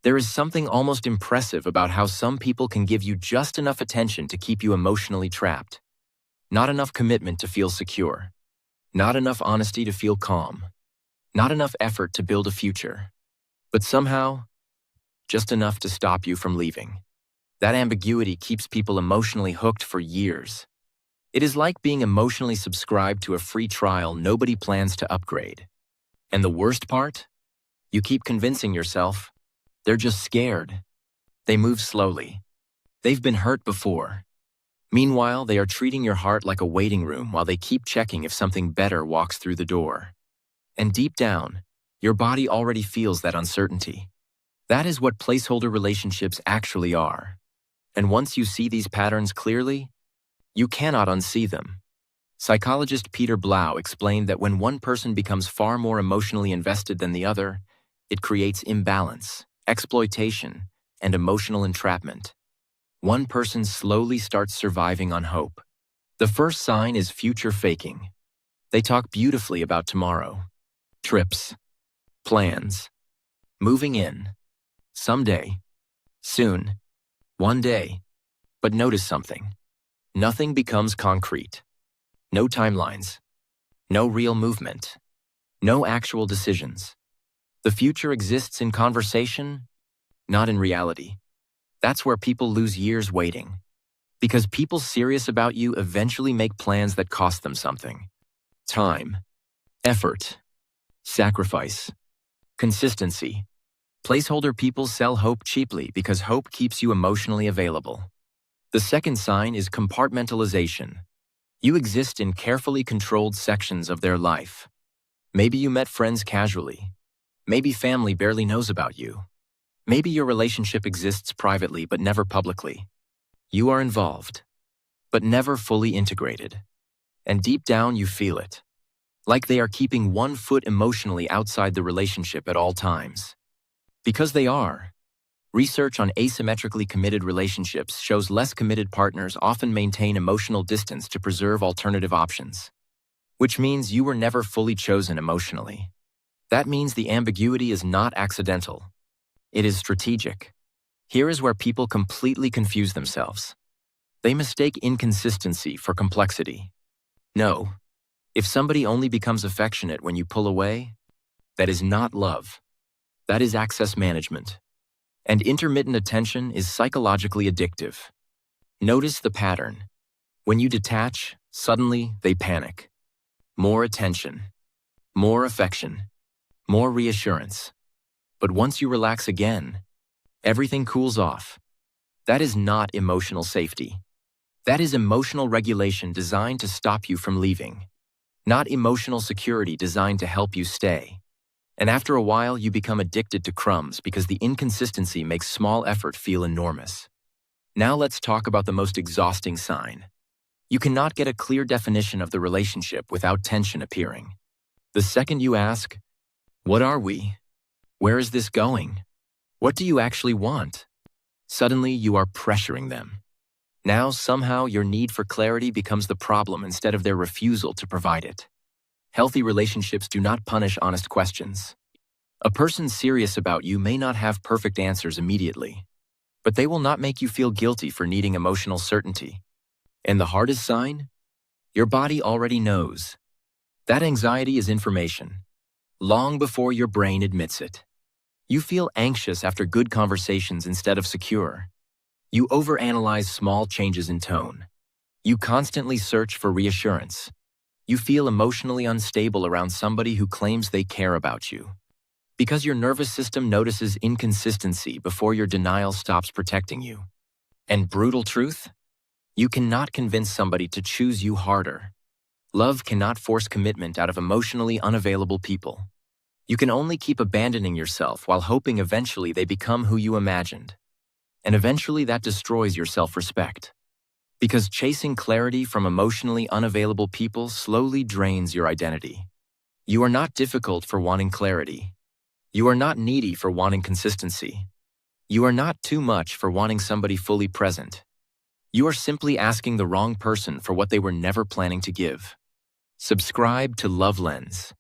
There is something almost impressive about how some people can give you just enough attention to keep you emotionally trapped. Not enough commitment to feel secure. Not enough honesty to feel calm. Not enough effort to build a future. But somehow, just enough to stop you from leaving. That ambiguity keeps people emotionally hooked for years. It is like being emotionally subscribed to a free trial nobody plans to upgrade. And the worst part? You keep convincing yourself they're just scared. They move slowly. They've been hurt before. Meanwhile, they are treating your heart like a waiting room while they keep checking if something better walks through the door. And deep down, your body already feels that uncertainty. That is what placeholder relationships actually are. And once you see these patterns clearly, you cannot unsee them. Psychologist Peter Blau explained that when one person becomes far more emotionally invested than the other, it creates imbalance, exploitation, and emotional entrapment. One person slowly starts surviving on hope. The first sign is future faking. They talk beautifully about tomorrow, trips, plans, moving in, someday, soon, one day. But notice something. Nothing becomes concrete. No timelines. No real movement. No actual decisions. The future exists in conversation, not in reality. That's where people lose years waiting. Because people serious about you eventually make plans that cost them something. Time, effort, sacrifice, consistency. Placeholder people sell hope cheaply because hope keeps you emotionally available. The second sign is compartmentalization. You exist in carefully controlled sections of their life. Maybe you met friends casually. Maybe family barely knows about you. Maybe your relationship exists privately but never publicly. You are involved, but never fully integrated. And deep down you feel it. Like they are keeping one foot emotionally outside the relationship at all times. Because they are. Research on asymmetrically committed relationships shows less committed partners often maintain emotional distance to preserve alternative options. Which means you were never fully chosen emotionally. That means the ambiguity is not accidental. It is strategic. Here is where people completely confuse themselves. They mistake inconsistency for complexity. No, if somebody only becomes affectionate when you pull away, that is not love. That is access management. And intermittent attention is psychologically addictive. Notice the pattern. When you detach, suddenly they panic. More attention. More affection. More reassurance. But once you relax again, everything cools off. That is not emotional safety. That is emotional regulation designed to stop you from leaving. Not emotional security designed to help you stay. And after a while, you become addicted to crumbs because the inconsistency makes small effort feel enormous. Now let's talk about the most exhausting sign. You cannot get a clear definition of the relationship without tension appearing. The second you ask, "What are we? Where is this going? What do you actually want?" Suddenly you are pressuring them. Now somehow your need for clarity becomes the problem instead of their refusal to provide it. Healthy relationships do not punish honest questions. A person serious about you may not have perfect answers immediately, but they will not make you feel guilty for needing emotional certainty. And the hardest sign? Your body already knows. That anxiety is information, long before your brain admits it. You feel anxious after good conversations instead of secure. You overanalyze small changes in tone. You constantly search for reassurance. You feel emotionally unstable around somebody who claims they care about you. Because your nervous system notices inconsistency before your denial stops protecting you. And brutal truth? You cannot convince somebody to choose you harder. Love cannot force commitment out of emotionally unavailable people. You can only keep abandoning yourself while hoping eventually they become who you imagined. And eventually that destroys your self-respect. Because chasing clarity from emotionally unavailable people slowly drains your identity. You are not difficult for wanting clarity. You are not needy for wanting consistency. You are not too much for wanting somebody fully present. You are simply asking the wrong person for what they were never planning to give. Subscribe to LoveLens.